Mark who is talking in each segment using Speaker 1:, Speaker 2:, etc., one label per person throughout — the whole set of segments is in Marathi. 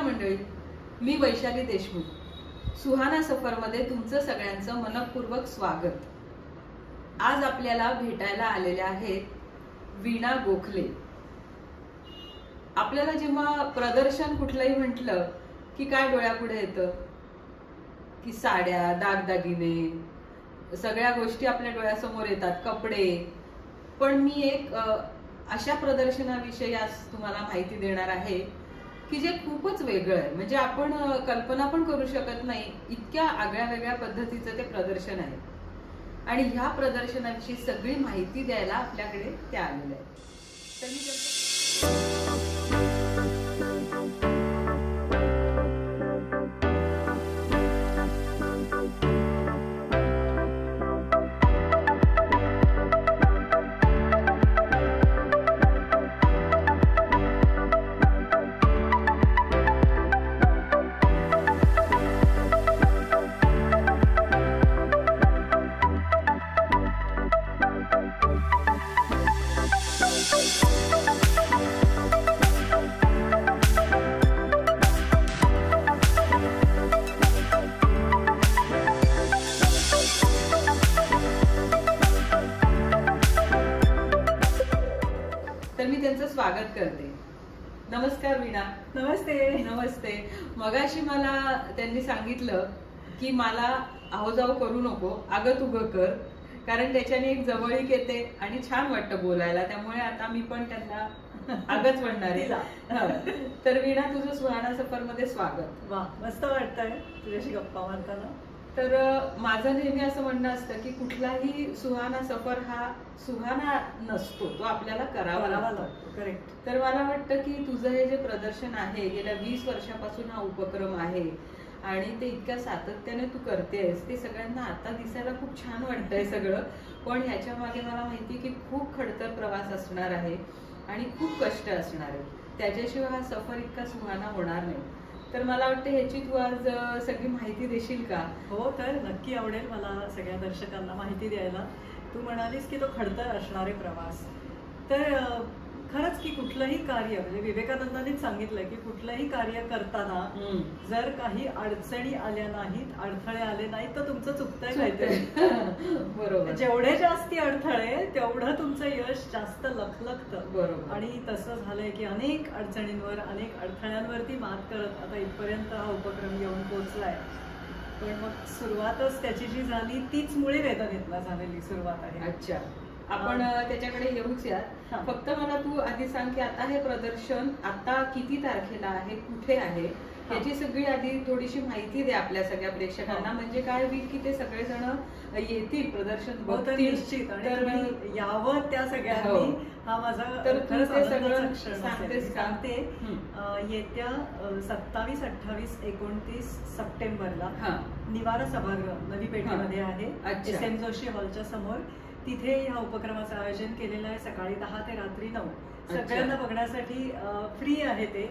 Speaker 1: मंडळी, मी वैशाली देशमुख. सुहाना सफरमध्ये तुमचं सगळ्यांचं मनपूर्वक स्वागत. आज आपल्याला भेटायला आलेल्या आहेत वीणा गोखले. आपल्याला जेव्हा प्रदर्शन कुठलंही म्हटलं की काय डोळ्यापुढे येतं की साड्या, दागदागिने, सगळ्या गोष्टी आपल्या डोळ्यासमोर येतात, कपडे. पण मी एक अशा प्रदर्शनाविषयी आज तुम्हाला माहिती देणार आहे की जे खूपच वेगळं आहे. म्हणजे आपण कल्पना पण करू शकत नाही, इतक्या आगळ्या वेगळ्या पद्धतीचं ते प्रदर्शन आहे. आणि ह्या प्रदर्शनाविषयी सगळी माहिती द्यायला आपल्याकडे त्या आलेल्या आहेत. तर मी त्यांचं स्वागत करते. नमस्कार वीणा.
Speaker 2: नमस्ते.
Speaker 1: नमस्ते. मगाशी मला त्यांनी सांगितलं की मला आहोजाव करू नको, अगं तुगं कर, कारण त्याच्याने एक जवळीक येते आणि छान वाटतं बोलायला. त्यामुळे आता मी पण त्यांना अगच म्हणणार आहे. तर वीणा, तुझं सुहाना सफर मध्ये स्वागत.
Speaker 2: वा, मस्त वाटतंय तुझ्याशी गप्पा मारताना.
Speaker 1: तर माझं नेहमी असं म्हणणं असतं की कुठलाही सुहाना सफर हा सुहाना नसतो, तो आपल्याला करावा लागतो.
Speaker 2: करेक्ट.
Speaker 1: तर मला वाटतं की तुझं हे जे प्रदर्शन आहे, गेल्या 20 वर्षापासून हा उपक्रम आहे आणि ते इतक्या सातत्याने तू करतेस, ते सगळ्यांना आता दिसायला खूप छान वाटतंय सगळं. पण ह्याच्या मागे मला माहिती की खूप खडतर प्रवास असणार आहे आणि खूप कष्ट असणार आहे. त्याच्याशिवाय हा सफर इतका सुहाना होणार नाही. तर मला वाटतं ह्याची तू आज सगळी माहिती देशील का?
Speaker 2: हो, तर नक्की आवडेल मला सगळ्या दर्शकांना माहिती द्यायला. तू म्हणालीस की तो खडतर असणारे प्रवास. तर खरंच की कुठलंही कार्य, म्हणजे विवेकानंदांनीच सांगितलंय की कुठलंही कार्य करताना जर काही अडचणी आल्या नाहीत, अडथळे आले नाहीत, तर तुमचं चुकतंय काहीतरी.
Speaker 1: बरोबर.
Speaker 2: जेवढे जास्ती अडथळे तेवढं तुमचं यश जास्त लखलखतं.
Speaker 1: बरोबर.
Speaker 2: आणि तसं झालंय की अनेक अडचणींवर, अनेक अडथळ्यांवरती मात करत आता इथपर्यंत हा उपक्रम येऊन पोहोचलाय. पण मग सुरुवातच त्याची जी झाली तीच मुळे वेदनेतला झालेली सुरुवात आहे.
Speaker 1: अच्छा, आपण त्याच्याकडे येऊच या. फक्त मला तू आधी सांग की आता हे प्रदर्शन आता किती तारखेला आहे, कुठे आहे, याची सगळी आधी थोडीशी माहिती दे आपल्या सगळ्या प्रेक्षकांना. म्हणजे काय होईल की ते सगळेजण येतील, प्रदर्शन बघतील.
Speaker 2: निश्चित. आणि यावं त्या सगळ्यांनी हा माझा
Speaker 1: तर तू ते सगळं सांगतेस का?
Speaker 2: सांगते. येत्या 27, 28, 29 सप्टेंबरला निवारा सभागृह नवी पेठेमध्ये आहे, SM जोशी हॉलच्या समोर. तिथे या उपक्रमाचं आयोजन केलेलं आहे. सकाळी 10 ते रात्री 9. सगळ्यांना बघण्यासाठी फ्री आहे ते.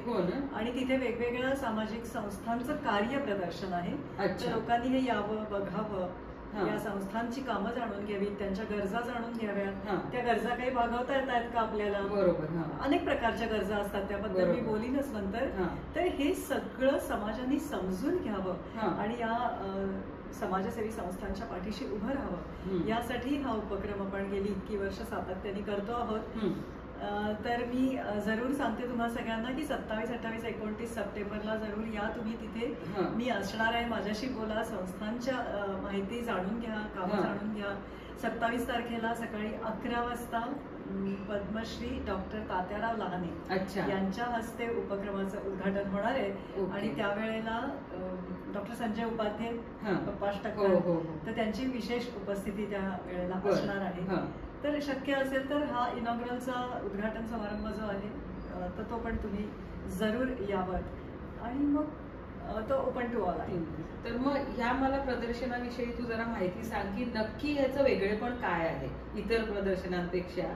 Speaker 2: आणि तिथे वेगवेगळ्या सामाजिक संस्थांचं कार्य प्रदर्शन आहे. तर लोकांनी हे यावं, बघावं, या संस्थांची कामं जाणून घ्यावी, त्यांच्या गरजा जाणून घ्याव्यात. त्या गरजा काही भागवता येत आहेत का आपल्याला?
Speaker 1: बरोबर.
Speaker 2: अनेक प्रकारच्या गरजा असतात, त्याबद्दल मी बोलीनच नंतर. तर हे सगळं समाजाने समजून घ्यावं आणि या समाजसेवी संस्थांच्या पाठीशी उभं राहावं, यासाठी हा उपक्रम आपण गेली इतकी वर्ष सातत्याने करतो आहोत. तर मी जरूर सांगते तुम्हा सगळ्यांना की 27, 28, 29 सप्टेंबरला जरूर या तुम्ही तिथे. मी असणार आहे, माझ्याशी बोला, संस्थांच्या माहिती जाणून घ्या, कामं जाणून घ्या. 27 तारखेला सकाळी 11 वाजता पद्मश्री डॉक्टर तात्याराव लहाने यांच्या हस्ते उपक्रमाचं उद्घाटन होणार आहे. आणि त्यावेळेला डॉक्टर संजय उपाध्याय तर त्यांची विशेष उपस्थिती त्या वेळेला असणार आहे. तर शक्य असेल तर हा इनॉग्रलचा उद्घाटन समारंभ जो आहे तर तो पण तुम्ही जरूर यावं. आणि मग तो ओपन टू ऑल आहे.
Speaker 1: तर मग ह्या मला प्रदर्शनाविषयी तू जरा माहिती सांग की नक्की ह्याचं वेगळेपण काय आहे इतर प्रदर्शनांपेक्षा.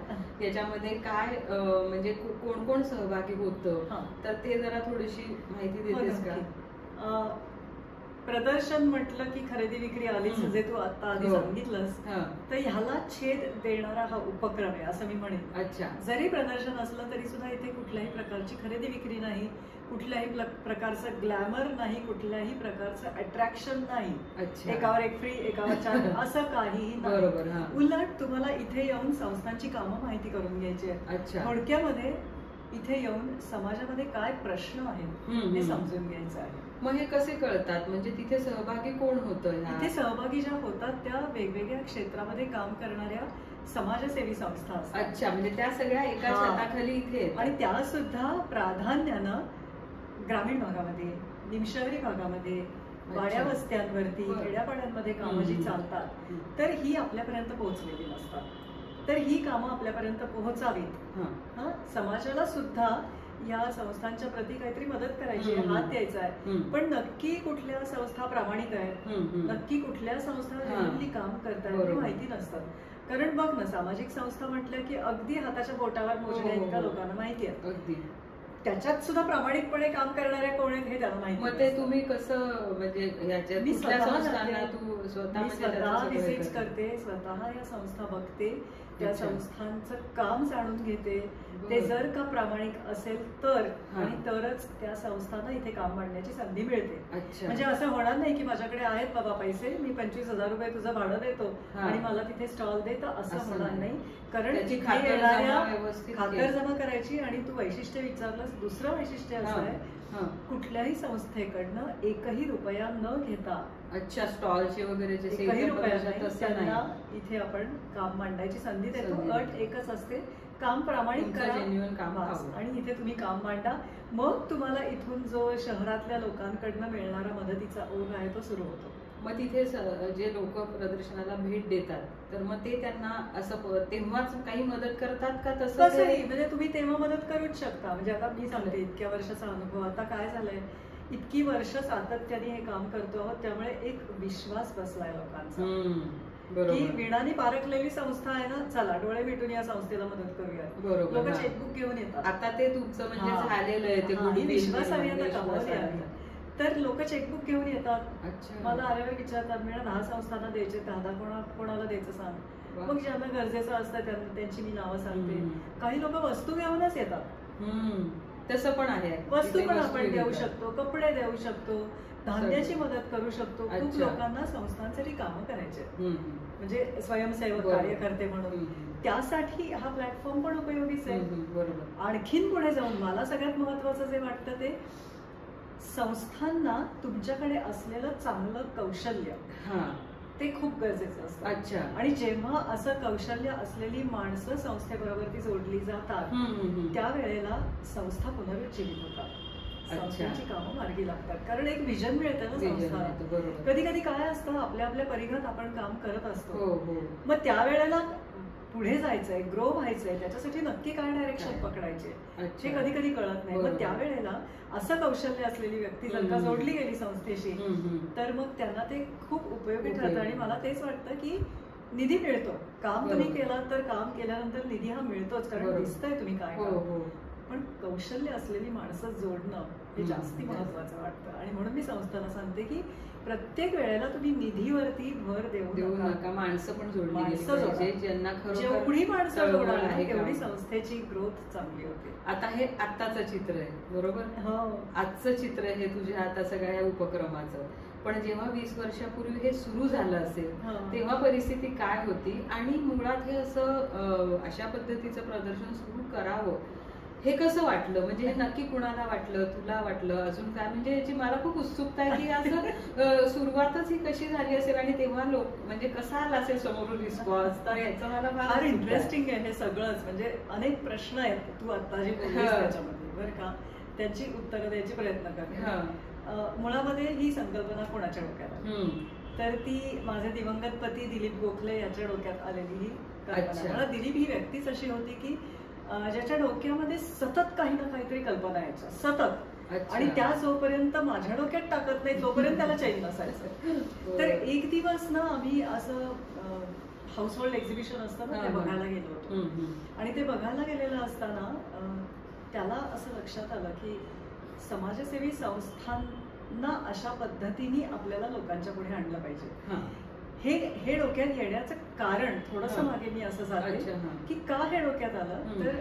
Speaker 1: याच्यामध्ये काय म्हणजे कोण कोण सहभागी होतं, तर ते जरा थोडीशी माहिती देतेस का?
Speaker 2: प्रदर्शन म्हटलं की खरेदी विक्री आलीच, जे तू आता आधी सांगितलंस, तर ह्याला छेद देणारा हा उपक्रम आहे असं मी म्हणेन.
Speaker 1: अच्छा.
Speaker 2: जरी प्रदर्शन असलं तरी सुद्धा इथे कुठल्याही प्रकारची खरेदी विक्री नाही, कुठल्याही प्रकारचं ग्लॅमर नाही, कुठल्याही प्रकारचं अट्रॅक्शन नाही. एकावर एक फ्री, एकावर 4 असं काहीही नाही. उलट तुम्हाला इथे येऊन संस्थांची कामं माहिती करून घ्यायची आहे. थोडक्यामध्ये इथे येऊन समाजामध्ये काय प्रश्न आहेत हे समजून घ्यायचं आहे.
Speaker 1: मग हे कसे कळतात, म्हणजे तिथे सहभागी कोण होतं?
Speaker 2: इथे सहभागी ज्या होतात त्या वेगवेगळ्या क्षेत्रामध्ये काम करणाऱ्या समाजसेवी संस्था असतात.
Speaker 1: अच्छा, म्हणजे त्या सगळ्या एका छताखाली इथे, आणि
Speaker 2: त्या सुद्धा प्राधान्यानं ग्रामीण भागामध्ये, निमशहरी भागामध्ये, वाड्या वस्त्यांवरती, खेड्यापाड्यांमध्ये कामं जी चालतात तर ही आपल्यापर्यंत पोहोचलेली नसतात. तर ही कामं आपल्यापर्यंत पोहोचावीत, समाजाला सुद्धा या संस्थांच्या प्रती काहीतरी मदत करायची, हात द्यायचा आहे. पण नक्की कुठल्या संस्था प्रामाणिक आहेत, नक्की कुठल्या संस्था काम करतात हे माहिती नसतात. कारण बघ ना, सामाजिक संस्था म्हटल्या की अगदी हाताच्या बोटावर मोजण्या इतक्या लोकांना माहिती आहे.
Speaker 1: अगदी.
Speaker 2: त्याच्यात सुद्धा प्रामाणिकपणे काम करणाऱ्या कोण आहेत हे त्यांना माहिती.
Speaker 1: मग ते तुम्ही कसं, म्हणजे याच्यात
Speaker 2: मी स्वतः विजिट करते, स्वतः या संस्था बघते, त्या संस्थांचं काम जाणून घेते. ते जर का प्रामाणिक असेल तर, आणि तरच त्या संस्थांना इथे काम मांडण्याची संधी मिळते. म्हणजे असं होणार नाही की माझ्याकडे आहेत बाबा पैसे, मी 25,000 रुपये तुझं भाडं देतो आणि मला तिथे स्टॉल दे, तर असं होणार नाही. कारण खातर जमा करायची. आणि तू वैशिष्ट्य विचारलंस, दुसरं वैशिष्ट्य असं आहे, कुठल्याही संस्थेकडनं एकही रुपया न घेता,
Speaker 1: अच्छा, स्टॉलचे वगैरे
Speaker 2: एकही रुपया त्यांना इथे आपण काम मांडायची संधी देतो. अट एकच असते, काम प्रामाणिक करा, जेन्युइन काम, आणि इथे तुम्ही काम मांडा. मग तुम्हाला इथून जो शहरातल्या लोकांकडनं मिळणारा मदतीचा ओघ आहे तो सुरू होतो.
Speaker 1: मग तिथे जे लोक प्रदर्शनाला भेट देतात तर मग ते त्यांना असं तेव्हाच काही मदत करतात का? तसं
Speaker 2: नाही, म्हणजे तुम्ही तेव्हा मदत करूच शकता. म्हणजे आता मी सांगते, इतक्या वर्षाचा अनुभव, आता काय झालंय, इतकी वर्ष सातत्याने हे काम करतो आहोत, त्यामुळे एक विश्वास बसलाय लोकांचा की वीणाने पारखलेली संस्था आहे ना, चला डोळे मिटून या संस्थेला मदत करूया. लोक चेकबुक घेऊन येतात.
Speaker 1: आता ते तुमचं म्हणजे झालेलं आहे, ते
Speaker 2: विश्वास आम्ही आता कमावले आहे. तर लोक चेकबुक घेऊन येतात, मला आल्यावर विचारतात, मी 10 संस्थांना द्यायचे, 10 कोणाला द्यायचं सांग. मग ज्यांना गरजेचं असतं त्यांची मी नावं सांगते. काही लोक वस्तू घेऊनच येतात,
Speaker 1: तसं पण आहे.
Speaker 2: वस्तू पण आपण देऊ शकतो, कपडे देऊ शकतो, धान्याची मदत करू शकतो. खूप लोकांना संस्थांसाठी कामं करायचे, म्हणजे स्वयंसेवक कार्यकर्ते म्हणून. त्यासाठी हा प्लॅटफॉर्म पण उपयोगीच आहे. आणखीन पुढे जाऊन मला सगळ्यात महत्वाचं जे वाटतं ते, संस्थांना तुमच्याकडे असलेलं चांगलं कौशल्य ते खूप गरजेचं असतं.
Speaker 1: अच्छा.
Speaker 2: आणि जेव्हा असं कौशल्य असलेली माणसं संस्थेबरोबर ती जोडली जातात, त्यावेळेला संस्था पुनरुज्जीवित होतात, संस्थांची कामं मार्गी लागतात. कारण एक विजन मिळतं ना संस्था. कधी कधी काय असतं, आपल्या आपल्या परिघात आपण काम करत असतो, मग त्यावेळेला पुढे जायचंय, ग्रो व्हायचंय, त्याच्यासाठी नक्की काय डायरेक्शन पकडायचे हे कधी कधी कळत नाही. मग त्यावेळेला असं कौशल्य असलेली व्यक्ती जर का जोडली गेली संस्थेशी, तर मग त्यांना ते खूप उपयोगी ठरतं. आणि मला तेच वाटतं की निधी मिळतो, काम तुम्ही केलं तर काम केल्यानंतर निधी हा मिळतोच, कारण दिसतंय तुम्ही काय. पण कौशल्य असलेली माणसं जोडणं हे जास्ती महत्वाचं वाटतं. आणि म्हणून मी संस्थांना सांगते की प्रत्येक वेळेला तुम्ही निधीवरती भर देऊ
Speaker 1: नका, माणसं पण जोडली ज्यांना
Speaker 2: जेवढी माणसं जोडाल तेवढी संस्थेची ग्रोथ चांगली होते.
Speaker 1: आता हे आत्ताचं चित्र आहे, बरोबर? आजचं चित्र आहे तुझ्या आता सगळ्या उपक्रमाचं. पण जेव्हा 20 वर्षापूर्वी हे सुरू झालं असेल तेव्हा परिस्थिती काय होती, आणि मुळात हे असं अशा पद्धतीचं प्रदर्शन सुरू करावं हे कसं वाटलं? म्हणजे हे नक्की कुणाला वाटलं, तुला वाटलं, अजून काय? म्हणजे याची मला खूप उत्सुकता आहे की असं सुरुवातच ही कशी झाली असेल, आणि तेव्हा लोक म्हणजे कसा आला असेल समोरून रिस्पॉन्स, तर याचं मला फार
Speaker 2: इंटरेस्टिंग आहे हे सगळंच. म्हणजे अनेक प्रश्न आहेत तू आता जे बोललीस त्याच्यामध्ये, बरं का, त्यांची उत्तरं द्यायचे प्रयत्न कर. मुळामध्ये ही संकल्पना कोणाच्या डोक्यात, तर ती माझे दिवंगत पती दिलीप गोखले याच्या डोक्यात आलेली ही कल्पना. मला दिलीप ही व्यक्तीच अशी होती की ज्याच्या डोक्यामध्ये सतत काही ना काहीतरी कल्पना यायच्या, सतत. आणि त्या जोपर्यंत माझ्या डोक्यात टाकत नाही तोपर्यंत त्याला चैन नसायचं. तर एक दिवस ना आम्ही असं हाऊस होल्ड एक्झिबिशन असतं ना, ते बघायला गेलो होतो. आणि ते बघायला गेलेलं असताना त्याला असं लक्षात आलं की समाजसेवी संस्थां ना अशा पद्धतीने आपल्याला लोकांच्या पुढे आणलं पाहिजे. हे डोक्यात येण्याचं कारण थोडंसं मागे मी असं सांगते की का हे डोक्यात आलं तर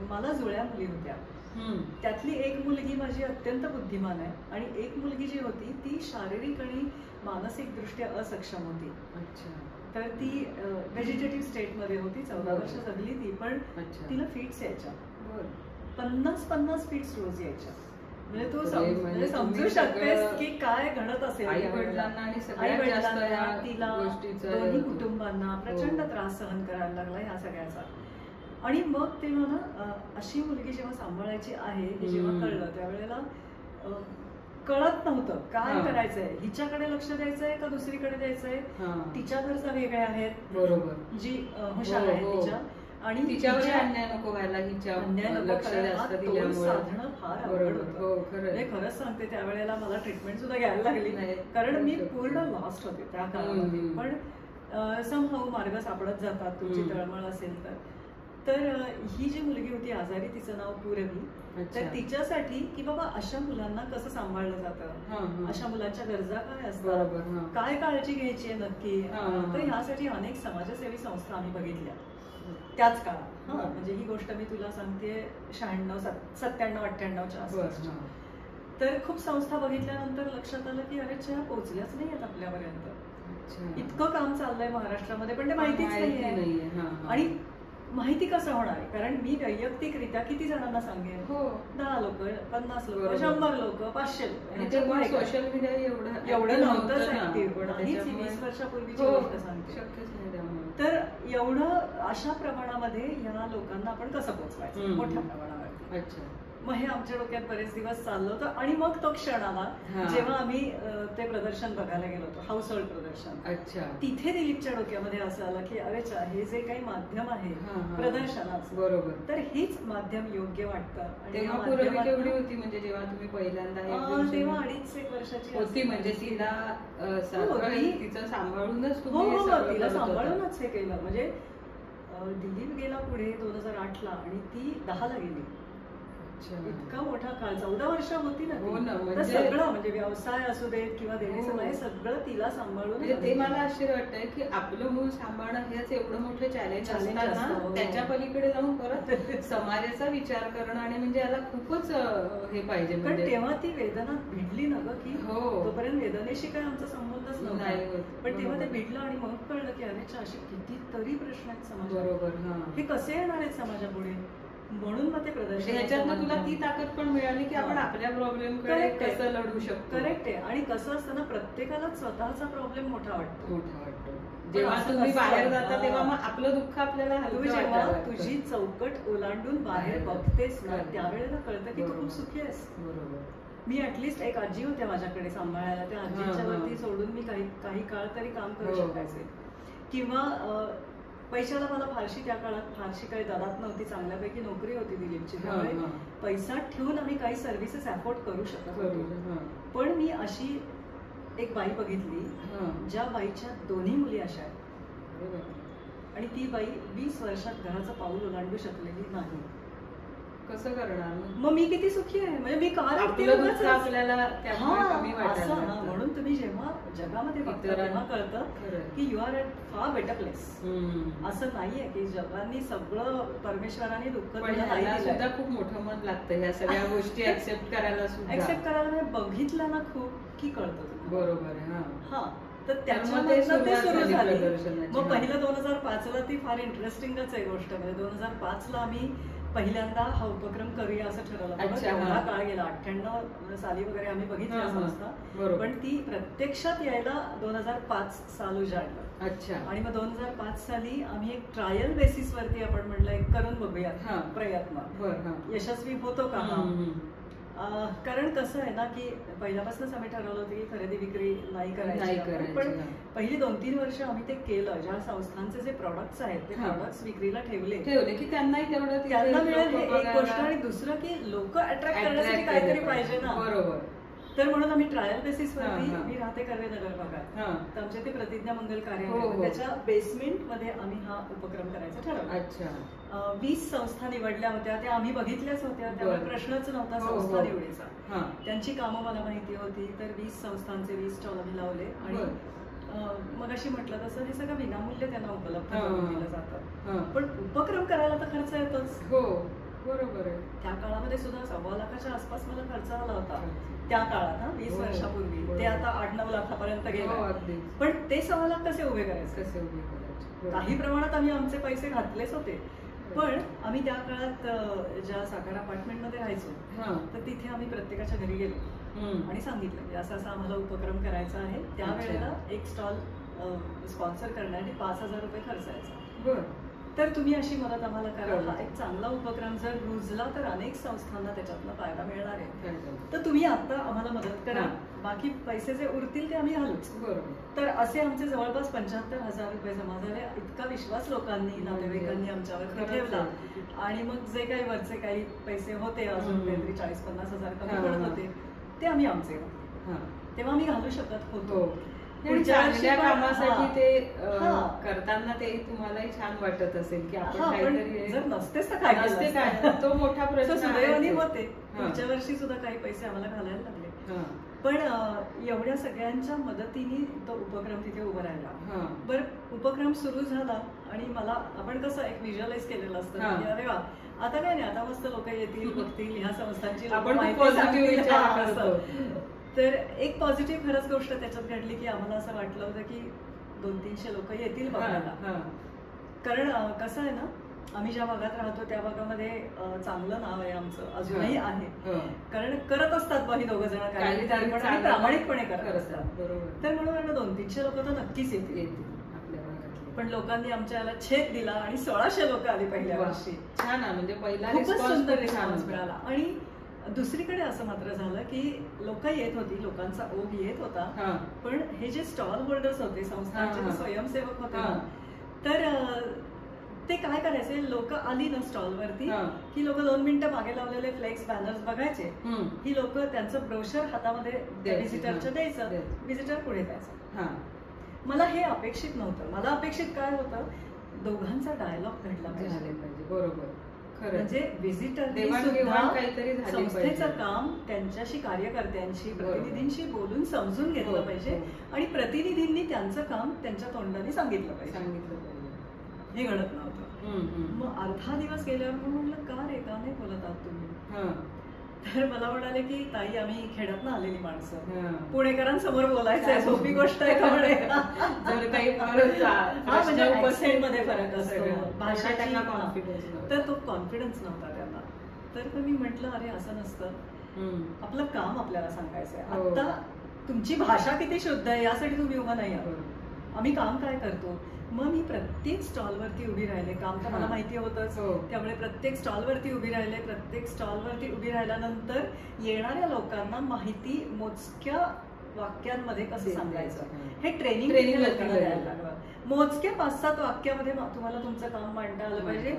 Speaker 2: मला जुळ्या मुली होत्या. त्यातली एक मुलगी माझी अत्यंत बुद्धिमान आहे आणि एक मुलगी जी होती ती शारीरिक आणि मानसिक दृष्ट्या असक्षम होती. तर ती व्हेजिटेटिव्ह स्टेट मध्ये होती. 14 वर्ष जगली ती, पण तिला फिट्स यायच्या 50 फिट्स रोज यायच्या. म्हणजे तू समजू शकतेस की काय घडत असेल. आई वडिलांना तिला दोन्ही कुटुंबांना प्रचंड त्रास सहन करायला लागला ह्या सगळ्याचा. आणि मग तेव्हा ना अशी मुलगी जेव्हा सांभाळायची आहे हे जेव्हा कळलं त्यावेळेला कळत नव्हतं काय करायचंय. हिच्याकडे लक्ष द्यायचंय का दुसरीकडे द्यायचंय. तिच्या गरजा वेगळ्या आहेत. बरोबर. जी हुशार आहे तिच्या आणि तिच्यावर अन्याय नको व्हायला. हिच्या लक्ष साधणं फार अवघड होतं. खरंच सांगते त्यावेळेला मला ट्रीटमेंट सुद्धा घ्यायला लागली नाही कारण मी पूर्ण लॉस्ट होते त्या काळामध्ये. पण समहाऊ मार्ग सापडत जातात तुमची तळमळ असेल तर ही जी मुलगी होती आजारी तिचं नाव पूरवी. तर तिच्यासाठी की बाबा अशा मुलांना कसं सांभाळलं जातं, अशा मुलांच्या गरजा काय असतात, काय काळजी घ्यायची आहे नक्की. तर ह्यासाठी अनेक समाजसेवी संस्था आम्ही बघितल्या त्याच काळात. म्हणजे ही गोष्ट मी तुला सांगते 97-98च्या आसपास. तर खूप संस्था बघितल्यानंतर लक्षात आलं की अरे च्या पोहोचल्याच नाही आहेत आपल्यापर्यंत. इतकं काम चाललंय महाराष्ट्रामध्ये पण ते माहितीच नाहीये. आणि माहिती कसं होणार आहे कारण मी वैयक्तिकरित्या किती जणांना सांगेन. 10 लोक, 50 लोक, 100 लोक, 500 लोक. सोशल मीडिया एवढं नव्हतंच ऍक्टिव्ह. पण 20 वर्षापूर्वीची गोष्ट सांगते. तर एवढं अशा प्रमाणामध्ये या लोकांना आपण कसं पोहोचवायचं मोठ्या प्रमाणावरती. मग हे आमच्या डोक्यात बरेच दिवस चाललं होतं. आणि मग तो क्षण आला जेव्हा आम्ही ते प्रदर्शन बघायला गेलो होतो, हाऊस होल्ड प्रदर्शन. तिथे दिलीपच्या डोक्यामध्ये असं आलं की अरे हे जे काही माध्यम आहे प्रदर्शनाचं बरोबर तर हेच माध्यम योग्य वाटतं.
Speaker 1: तेव्हा पूर्वी केवढी होती म्हणजे जेव्हा तुम्ही पहिल्यांदा
Speaker 2: तेव्हा 2.5-1 वर्षाची
Speaker 1: होती. म्हणजे तिला तिचं सांभाळूनच
Speaker 2: तिला सांभाळूनच हे केलं. म्हणजे दिलीप गेला पुढे 2008ला आणि ती 10ला गेली. इतका मोठा काळ 14 वर्ष होती ना. सगळं म्हणजे व्यवसाय असू देत किंवा देणे सगळं तिला सांभाळून.
Speaker 1: ते मला आश्चर्य वाटतंय की आपलं मूल सांभाळणं हेच एवढं मोठं चॅलेंज असताना त्याच्या पलीकडे जाऊन परत समाजाचा विचार करणं आणि म्हणजे याला खूपच हे पाहिजे.
Speaker 2: पण तेव्हा ती वेदना भिडली ना ग की तोपर्यंत वेदनेशी काय आमचा संबंधच नव्हता. पण तेव्हा ते भिडलं आणि मग कळलं की अरे असे कितीतरी प्रश्न आहेत समाजात. बरोबर. हे कसे येणार आहेत समाजापुढे. म्हणून मग ते प्रदर्शन
Speaker 1: ह्याच्यातनं तुला ती ताकद पण मिळाली की आपण आपल्या प्रॉब्लेम कडे कसं लढू शकतो.
Speaker 2: करेक्ट आहे. आणि कसं असतं ना प्रत्येकाला स्वतःचा प्रॉब्लेम मोठा वाटतो.
Speaker 1: जेव्हा तुम्ही बाहेर जाता तेव्हा मग आपलं दुःख आपल्याला
Speaker 2: जेव्हा तुझी चौकट ओलांडून बाहेर बघतेस ना त्यावेळेला कळतं की तू खूप सुखी आहेस. बरोबर. मी ऍटलिस्ट एक आजी होत्या माझ्याकडे सांभाळायला. त्या आजीच्या वरती सोडून मी काही काळ तरी काम करू शकायचे. किंवा पैशाला मला त्या काळात फारशी काही दरात नव्हती. चांगल्यापैकी नोकरी होती दिलीपची. त्यामुळे पैसा ठेवून आम्ही काही सर्व्हिसेस अफोर्ड करू शकत होतो. पण मी अशी एक बाई बघितली ज्या बाईच्या दोन्ही मुली अशा आहेत आणि ती बाई 20 वर्षात घराचं पाऊल ओलांडू शकलेली नाही.
Speaker 1: कसं करणार.
Speaker 2: मग मी किती सुखी आहे. म्हणजे मी
Speaker 1: आपल्याला
Speaker 2: म्हणून तुम्ही जेव्हा जगामध्ये बघता तेव्हा कळतं की you are at far better place. असं नाहीये की जगाने सगळं परमेश्वराने दुःख
Speaker 1: सुद्धा खूप मोठं मन लागतं ह्या सगळ्या गोष्टी ऍक्सेप्ट करायला.
Speaker 2: बघितलं ना खूप की कळतं.
Speaker 1: बरोबर.
Speaker 2: तर त्याच्यामध्ये ते सुरू झाली. मग पहिलं 2005ला ती फार इंटरेस्टिंगच आहे गोष्ट. म्हणजे 2005ला आम्ही पहिल्यांदा हा उपक्रम करूया असं ठरवलं. एवढा काळ गेला. 98 साली वगैरे आम्ही बघितली संस्था. पण ती प्रत्यक्षात यायला 2005 साल उजाडलं. आणि मग 2005 साली आम्ही एक ट्रायल बेसिस वरती आपण म्हटलं एक करून बघूया प्रयत्न यशस्वी होतो का. कारण कसं आहे ना की पहिल्यापासूनच आम्ही ठरवलं होतं की खरेदी विक्री नाही करायची. पण पहिली 2-3 वर्ष आम्ही ते केलं. ज्या संस्थांचे जे प्रॉडक्ट्स आहेत ते प्रॉडक्ट्स विक्रीला ठेवले की त्यांनाही तेवढं त्यांना मिळेल एक गोष्ट. आणि दुसरं की लोक अट्रॅक्ट करण्यासाठी काहीतरी पाहिजे ना. बरोबर. तर म्हणून आम्ही ट्रायल बेसिसवरती, मी राहते कर्वेनगर भागात, तर आमच्या ते प्रतिज्ञा मंगल कार्यालय, त्याच्या बेसमेंट मध्ये आम्ही हा उपक्रम करायचा ठरवला.
Speaker 1: अच्छा.
Speaker 2: 20 संस्था निवडल्या होत्या, त्या आम्ही बघितल्याच होत्या, त्यामुळे प्रश्नच नव्हता संस्था निवडीचा. त्यांची कामं मला माहिती होती, तर 20 संस्थांचे 20 स्टॉल आम्ही लावले. आणि मग अशी म्हटलं तसं हे सगळं विनामूल्य त्यांना उपलब्ध करून दिलं जातं, पण उपक्रम करायला तर खर्च येतोच.
Speaker 1: हो बरोबर आहे.
Speaker 2: त्या काळामध्ये सुद्धा 1.25 लाखाच्या आसपास मला खर्च आला होता त्या काळात, 20 वर्षापूर्वी. ते आता 8-9 लाखापर्यंत गेले. पण ते 1.25 लाख कसे उभे करायचे? काही प्रमाणात आम्ही आमचे पैसे घातलेच होते, पण आम्ही त्या काळात ज्या साकार अपार्टमेंटमध्ये राहायचो, तर तिथे आम्ही प्रत्येकाच्या घरी गेलो आणि सांगितलं की असं आम्हाला उपक्रम करायचा आहे. त्यावेळेला एक स्टॉल स्पॉन्सर करण्यासाठी 5,000 रुपये खर्च यायचा. तर तुम्ही अशी मदत आम्हाला करा. हा एक चांगला उपक्रम जर रुजला तर अनेक संस्थांना त्याच्यातनं फायदा मिळणार आहे. तर तुम्ही आता आम्हाला मदत करा, बाकी पैसे जे उरतील ते आम्ही घालूच. तर असे आमचे जवळपास 75,000 रुपये जमा झाले. इतका विश्वास लोकांनी, नातेवाईकांनी आमच्यावर ठेवला. आणि मग जे काही वरचे काही पैसे होते, अजून काहीतरी 40-50 हजार कमी पडत होते, ते आम्ही आमचे तेव्हा आम्ही घालू शकत होतो.
Speaker 1: चांगल्या कामासाठी ते करताना ते तुम्हालाही छान वाटत असेल की आपण काहीतरी,
Speaker 2: जर नसतेच तर काय,
Speaker 1: तो मोठा प्रश्न
Speaker 2: सुदैवाने होते. पुढच्या वर्षी सुद्धा काही पैसे आम्हाला घालायला लागले, पण एवढ्या सगळ्यांच्या मदतीने तो उपक्रम तिथे उभा राहिला. बरं, उपक्रम सुरू झाला आणि मला, आपण कसं एक व्हिज्युअलाइज केलेलं असतं की अरे वा, आता काय नाही, आता मस्त लोक येतील, बघतील, ह्या संस्थांची तर एक पॉझिटिव्ह खरंच गोष्ट त्याच्यात घडली की आम्हाला असं वाटलं होतं की 200-300 लोक येतील बघायला. कारण कसं आहे ना, आम्ही ज्या भागात राहतो त्या भागामध्ये चांगलं नाव आहे आमचं, अजूनही आहे. कारण करत असतात बाकी 2 जण काही प्रामाणिकपणे करत असतात. तर म्हणून 200-300 लोक तर नक्कीच येतील. पण लोकांनी आमच्या याला छेद दिला आणि 1,600 लोक आली पहिल्या वर्षी.
Speaker 1: छान, म्हणजे पहिला
Speaker 2: खूपच सुंदर रिस्पॉन्स मिळाला. आणि दुसरीकडे असं मात्र झालं की लोक येत होती, लोकांचा ओघ येत होता, पण हे जे स्टॉल होल्डर्स होते, संस्थांचे स्वयंसेवक होते, तर ते काय करायचे, लोक आली ना स्टॉलवरती की लोक 2 मिनिटं मागे लावलेले फ्लेक्स बॅनर्स बघायचे, ही लोक त्यांचं ब्रोशर हातामध्ये व्हिजिटरच्या द्यायचं, व्हिजिटर पुढे जायचं. मला हे अपेक्षित नव्हतं. मला अपेक्षित काय होतं, दोघांचा डायलॉग घडला पाहिजे.
Speaker 1: बरोबर,
Speaker 2: म्हणजे व्हिजिटरनी संस्थेचं काम त्यांच्याशी, कार्यकर्त्यांशी, प्रतिनिधींशी बोलून समजून घेतलं पाहिजे आणि प्रतिनिधींनी त्यांचं काम त्यांच्या तोंडाने सांगितलं पाहिजे. हे घडत नव्हतं. मग अर्धा दिवस गेल्यावर म्हटलं, का रे, का नाही बोलत आहात तुम्ही? तर मला म्हणाले की ताई, आम्ही खेड्यातनं आलेली माणसं, पुणेकरांसमोर बोलायचं सोपी गोष्ट आहे का म्हणे,
Speaker 1: जर काही
Speaker 2: मध्ये फरक असतो, भाषेची, तर तो कॉन्फिडन्स नव्हता त्यांना. तर मी म्हटलं, अरे असं नसतं, आपलं काम आपल्याला सांगायचंय. आता तुमची भाषा किती शुद्ध आहे यासाठी तुम्ही उभा नाही आहात, आम्ही काम काय करतो. मग मी प्रत्येक स्टॉलवरती उभी राहिले, काम तर मला माहिती होतंच, त्यामुळे प्रत्येक स्टॉलवरती उभी राहिले. प्रत्येक स्टॉलवरती उभी राहिल्यानंतर येणाऱ्या लोकांना माहिती मोजक्या वाक्यांमध्ये कसं सांगायचं हे ट्रेनिंग लोकांना द्यायला लागलं. मोजक्या 5-7 वाक्यामध्ये तुम्हाला तुमचं काम मांडता आलं पाहिजे.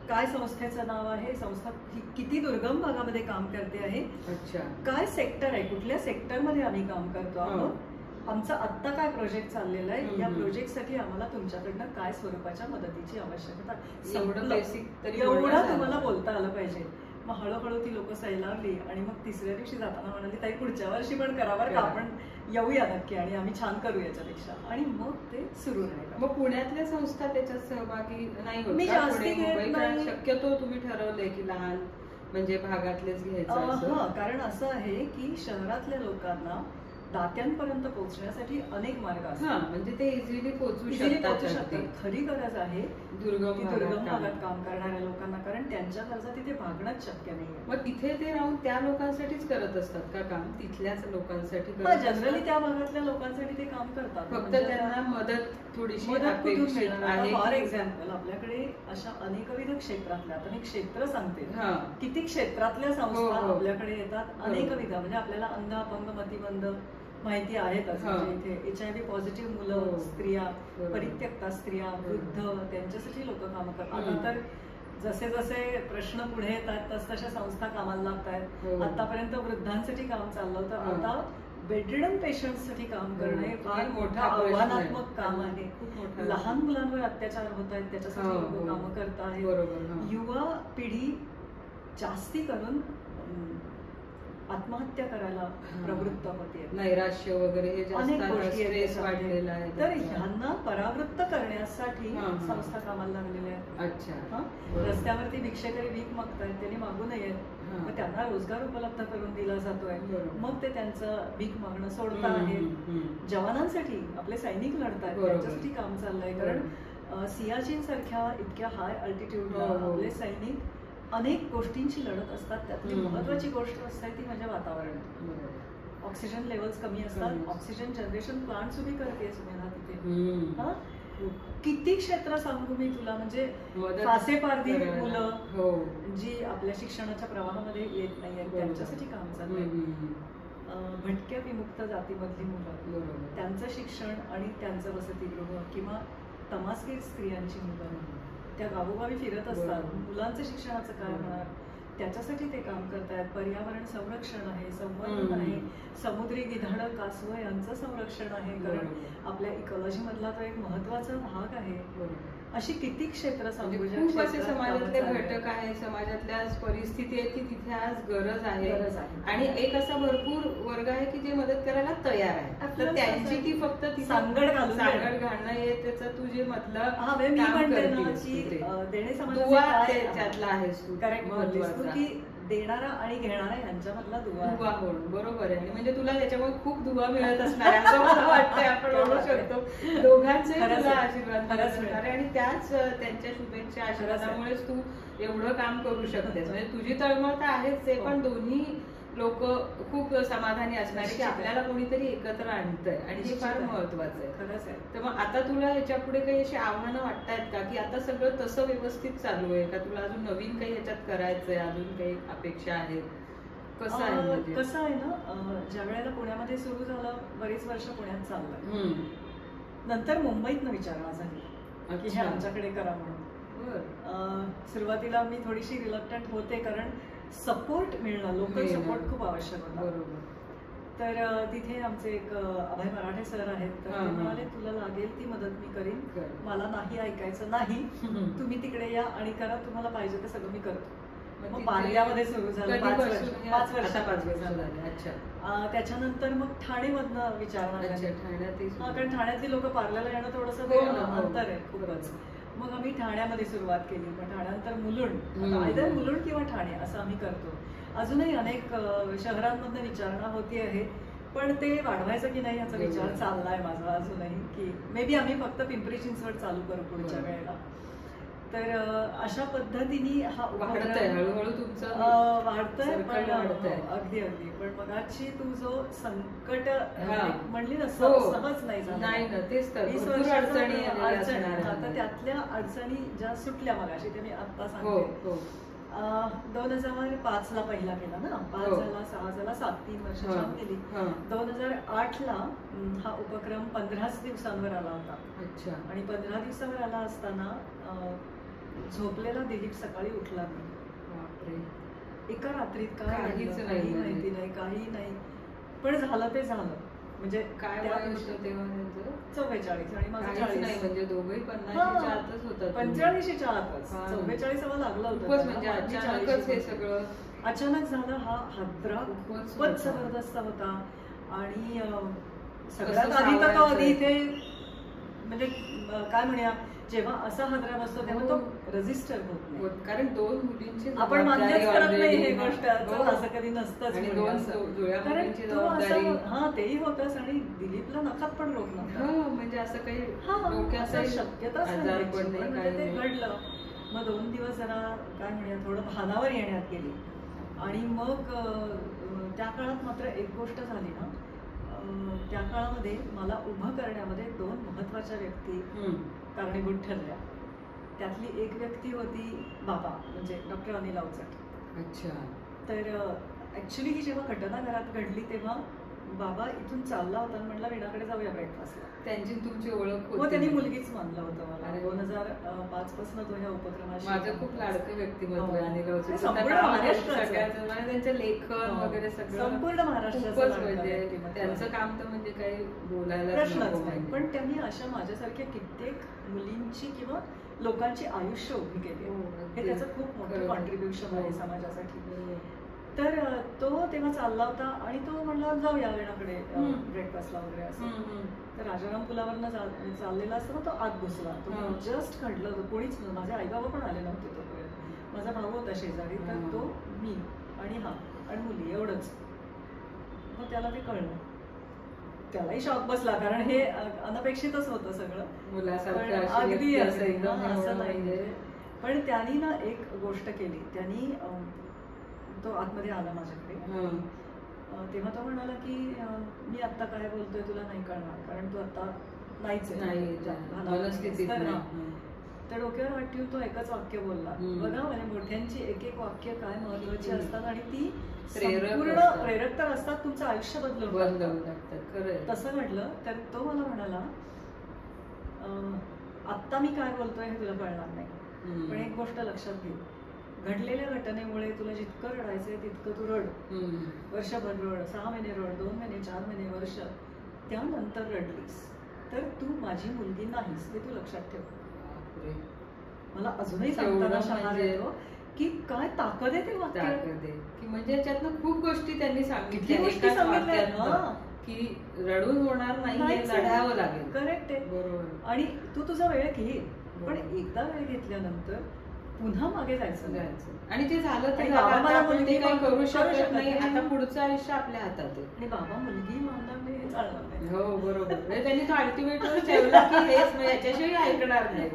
Speaker 2: काय संस्थेचं नाव आहे, संस्था किती दुर्गम भागामध्ये काम करते आहे, काय सेक्टर आहे, कुठल्या सेक्टरमध्ये आम्ही काम करतो आहोत, आमचा आत्ता काय प्रोजेक्ट चाललेला आहे, या प्रोजेक्टसाठी आम्हाला तुमच्याकडनं काय स्वरूपाच्या मदतीची आवश्यकता, एवढं तुम्हाला बोलता आलं पाहिजे. मग हळूहळू ती लोक सैलावली आणि मग 3ऱ्या दिवशी जाताना म्हणाली, ताई पुढच्या वर्षी पण करावर का, आपण येऊया नक्की आणि आम्ही छान करू याच्यापेक्षा. आणि मग ते सुरू राहिलं.
Speaker 1: मग पुण्यातल्या संस्था त्याच्यात सहभागी नाही होत?
Speaker 2: मी जास्ती घेत नाही.
Speaker 1: शक्यतो तुम्ही ठरवलंय की लहान म्हणजे भागातलेच घ्यायचं?
Speaker 2: कारण असं आहे की शहरातल्या लोकांना दात्यांपर्यंत पोहोचण्यासाठी अनेक मार्ग असतात,
Speaker 1: म्हणजे ते इझिली पोहोचू शकतात.
Speaker 2: खरी गरज आहे दुर्गम भागात काम करणाऱ्या लोकांना, कारण त्यांच्या गरजा तिथे भागणंच शक्य नाही.
Speaker 1: मग तिथे ते राहून त्या लोकांसाठीच करत असतात का काम, तिथल्याच लोकांसाठी?
Speaker 2: जनरली त्या भागातल्या लोकांसाठी ते काम करतात,
Speaker 1: फक्त त्यांना मदत थोडीशी अपेक्षित आहे.
Speaker 2: फॉर एक्झाम्पल, आपल्याकडे अशा अनेकविध क्षेत्रातल्या, आता मी क्षेत्र सांगते, किती क्षेत्रातल्या संस्था आपल्याकडे येतात, अनेकविध. म्हणजे आपल्याला अंध, अपंग, मतिमंद माहिती आहेतच. म्हणजे इथे HIV पॉझिटिव्ह मुलं, स्त्रिया, परित्यक्ता स्त्रिया, वृद्ध, त्यांच्यासाठी लोक काम करतात. तर जसे जसे प्रश्न पुढे येतात तसतशा संस्था कामाला लागतात. आतापर्यंत वृद्धांसाठी काम चाललं होतं, आता बेडरिडन पेशंटसाठी काम करणं हे फार मोठं आव्हानात्मक काम आहे. लहान मुलांवर अत्याचार होत आहेत त्याच्यासाठी लोक कामं करत आहेत. युवा पिढी जास्ती करून आत्महत्या करायला प्रवृत्त होते,
Speaker 1: नैराश्य वगैरे हे
Speaker 2: अनेक गोष्टी
Speaker 1: वाढलेला आहे.
Speaker 2: तर ह्यांना परावृत्त करण्यासाठी संस्था कामाला लागलेल्या आहेत.
Speaker 1: अच्छा,
Speaker 2: रस्त्यावरती भिक्षेकरी भीक मागतायत, त्यांनी मागू नयेत, मग त्यांना रोजगार उपलब्ध करून दिला जातोय, मग ते त्यांचं भीक मागणं सोडत आहेत. जवानांसाठी आपले सैनिक लढतात त्यांच्यासाठी काम चाललंय, कारण सियाचीन सारख्या इतक्या हाय अल्टिट्यूडला आपले सैनिक अनेक गोष्टींची लढत असतात. त्यातली महत्वाची गोष्ट असते ती म्हणजे वातावरण. ऑक्सिजन लेवल्स कमी असतात, ऑक्सिजन जनरेशन प्लांट उभी करते सुमेधा तिथे. किती क्षेत्र सांगू मी तुला, म्हणजे फासेपारधी मुलं जी आपल्या शिक्षणाच्या प्रवाहामध्ये येत नाहीये त्यांच्यासाठी काम चाललंय. भटक्या विमुक्त जातीमधली मुलं, त्यांचं शिक्षण आणि त्यांचं वसतिगृह, किंवा तमासगीर स्त्रियांची मुलं त्या गावोगावी फिरत असतात, मुलांचं शिक्षणाचं काय होणार त्याच्यासाठी ते काम करतायत. पर्यावरण संरक्षण आहे, संवर्धन आहे, समुद्री गिधाडं कासवं यांचं संरक्षण आहे, कारण आपल्या इकॉलॉजी मधला तो एक महत्वाचा भाग आहे. अशी किती क्षेत्र
Speaker 1: खूप असे समाजातले घटक आहे, समाजातल्या परिस्थिती आहे की तिथे आज गरज आहे. आणि एक असा भरपूर वर्ग आहे की जे मदत करायला तयार आहे, तर त्यांची ती फक्त
Speaker 2: सांगड
Speaker 1: घालणं हे त्याचं तू जे म्हटलं त्यातला आहेस तू.
Speaker 2: करेक्ट, की देणारा आणि घेणारा यांच्यामधला दुवा
Speaker 1: होणं बरोबर आहे. म्हणजे तुला त्याच्यामुळे खूप दुवा मिळत असणार आहे असं मला वाटतंय. आपण बोलू शकतो दोघांचे तुला आशीर्वाद मिळणार आणि त्याच त्यांच्या शुभेच्छा आशीर्वादामुळेच तू एवढं काम करू शकतेस. म्हणजे तुझी तळमळ तर आहेच ते, पण दोन्ही लोक खूप समाधानी असणार की आपल्याला कोणीतरी एकत्र आणतंय, आणि हे फार महत्वाचं आहे.
Speaker 2: खरंच आहे.
Speaker 1: तर मग आता तुला ह्याच्या पुढे काही अशी आव्हानं वाटतायत का, की आता सगळं तसं व्यवस्थित चालू आहे का, तुला अजून नवीन काही ह्याच्यात करायचंय, अजून काही अपेक्षा आहेत? कसं आहे
Speaker 2: कसं आहे ना, ज्या वेळेला पुण्यामध्ये सुरू झालं, बरीच वर्ष पुण्यात चाललंय, नंतर मुंबईतनं विचारणा झाली की हे आमच्याकडे करा म्हणून. सुरुवातीला मी थोडीशी रिलक्टंट होते, कारण सपोर्ट मिळणं, लोकल सपोर्ट खूप आवश्यक होता. तर तिथे आमचे एक अभय मराठे सर आहेत, तर ते म्हणाले तुला लागेल ती मदत मी करीन, मला नाही ऐकायचं नाही, तुम्ही तिकडे या आणि करा, तुम्हाला पाहिजे ते सगळं मी करतो. मग पार्ल्यामध्ये सुरू झालं, 5 वर्ष झालं. त्याच्यानंतर मग ठाणेमधनं विचारणा झाली, कारण ठाण्यातली लोक पार्ल्याला येणं थोडंसं अंतर आहे खूपच. मग आम्ही ठाण्यामध्ये सुरुवात केली, मग ठाण्यानंतर मुलुंड, आयदर मुलुंड किंवा ठाणे असं आम्ही करतो. अजूनही अनेक शहरांमधनं विचारणा होती आहे, पण ते वाढवायचं की नाही याचा विचार चाललाय माझा अजूनही, की मे बी आम्ही फक्त पिंपरी चिंचवड चालू करू पुढच्या वेळेला. तर अशा पद्धतीने हा
Speaker 1: हळूहळू तुमचं
Speaker 2: वाढतंय, अगदी अगदी. पण मगाची तू जो संकट म्हणली ना, सहज नाही झालं, 20 वर्षांची अडचणी, आता त्यातल्या अडचणी ज्या सुटल्या मगाशी ते मी आता सांगते. 2005ला पहिला केला ना, 5 झाला, 6 झाला, 7 वर्ष छान केली. 2008ला हा उपक्रम 15 दिवसांवर आला होता, आणि 15 दिवसावर आला असताना झोपलेला दिलीप सकाळी उठला नाही. एका रात्रीत काय माहिती नाही, काही नाही, पण झालं ते झालं. म्हणजे
Speaker 1: काय तेव्हा
Speaker 2: 44 आणि माझं 40
Speaker 1: नाही, म्हणजे दोघंही 50च्या आतच होतात,
Speaker 2: 45च्या आतच. 44 लागला होता,
Speaker 1: म्हणजे अचानकच हे सगळं
Speaker 2: अचानक झालं. हा हादरा खूपच जबरदस्त होता, आणि सगळ्यात आधी तर तो आधी इथे म्हणजे काय म्हणूया, जेव्हा असा हादरा बसतो तेव्हा तो रजिस्टर होत नाही,
Speaker 1: कारण 2 मुलींची
Speaker 2: आपण मान्यच करत नाही हे गोष्ट, असं कधी नसतंच. तेही होतच, आणि दिलीपला नखात पण रोग नव्हता,
Speaker 1: म्हणजे असं काही
Speaker 2: शक्यता ते घडलं. मग 2 दिवस जरा काय म्हणूया थोडं भानावर येण्यात गेली, आणि मग त्या काळात मात्र एक गोष्ट झाली ना, त्या काळामध्ये मला उभं करण्यामध्ये 2 महत्वाच्या व्यक्ती कारणीभूत ठरल्या. त्यातली एक व्यक्ती होती बाबा, म्हणजे डॉक्टर अनिल अवचट.
Speaker 1: अच्छा.
Speaker 2: तर ऍक्च्युली ही जेव्हा घटना घरात घडली तेव्हा बाबा इथून चालला होता आणि म्हणला वीणाकडे जाऊया ब्रेकफास्टला.
Speaker 1: त्यांची तुमची ओळख
Speaker 2: हो, त्यांनी मुलगीच मानलं होतं मला. 2005 पासून तो ह्या उपक्रमाशी.
Speaker 1: माझं खूप लाडकं व्यक्तिमत्व आहे अनिल अवचट.
Speaker 2: संपूर्ण महाराष्ट्राचं
Speaker 1: त्यांचं लेखन वगैरे सगळं
Speaker 2: संपूर्ण महाराष्ट्राचं
Speaker 1: म्हणजे त्यांचं काम तर म्हणजे काही बोलायला
Speaker 2: प्रश्नच नाही. पण त्यांनी अशा माझ्यासारख्या कित्येक मुलींची किंवा लोकांची आयुष्य उभी केली. हे त्याचं खूप मोठं कॉन्ट्रीब्युशन आहे समाजासाठी. तर तो तेव्हा चालला होता आणि तो म्हणला जाऊया वीणाकडे ब्रेकफास्टला वगैरे असं. तर राजाराम पुलावरनं चाललेला असताना तो आत घुसला. तो जस्ट घडलं होतं. कोणीच माझे आई बाबा पण आले नव्हते तोपर्यंत. माझा भाऊ होता शेजारी. तर तो, मी आणि हा आणि मुली एवढंच. मग त्याला ते कळलं. त्यालाही शॉक बसला कारण हे अनपेक्षितच होतं सगळं. अगदी असं नाही. पण त्यांनी ना एक गोष्ट केली. त्यांनी तो आतमध्ये आला माझ्याकडे. तेव्हा तो म्हणाला की मी आता काय बोलतोय तुला नाही कळणार कारण तू आता नाहीच आहे. तर डोक्यावर हात ठेवून तो एकच वाक्य बोलला. बघा म्हणजे मोठ्यांची एक एक वाक्य काय महत्वाची असतात आणि ती पूर्ण प्रेरक तर असतात. तुमचं आयुष्य बदलून टाकतात. तसं म्हटलं तर तो मला म्हणाला आत्ता मी काय बोलतोय हे तुला कळणार नाही पण एक गोष्ट लक्षात घे. घडलेल्या घटनेमुळे तुला जितकं रडायचंय तितकं तू रड. वर्षभर रड, 6 महिने रड, 2 महिने, 4 महिने, वर्ष. त्यानंतर रडलीस तर तू माझी मुलगी नाहीस हे तू लक्षात ठेव. मला अजूनही सांगताना शहाणा येतो की काय ताकद आहे ते वाक्य.
Speaker 1: की म्हणजे याच्यातनं खूप गोष्टी त्यांनी सांगितल्या की रडून होणार नाही, लढावं लागेल.
Speaker 2: करेक्ट आहे. बरोबर. आणि तू तुझा वेळ घे पण एकदा वेळ घेतल्यानंतर पुन्हा मागे जायचं
Speaker 1: आणि ते झालं तर काही करू शकत नाही. आता पुढचं आयुष्य आपल्या हातात आहे.
Speaker 2: आणि बाबा मुलगी मानणार नाही हे चालणार नाही.
Speaker 1: हो बरोबर. त्यांनी तो अल्टिमेट ठेवला की हेच याच्याशिवाय ऐकणार
Speaker 2: नाही.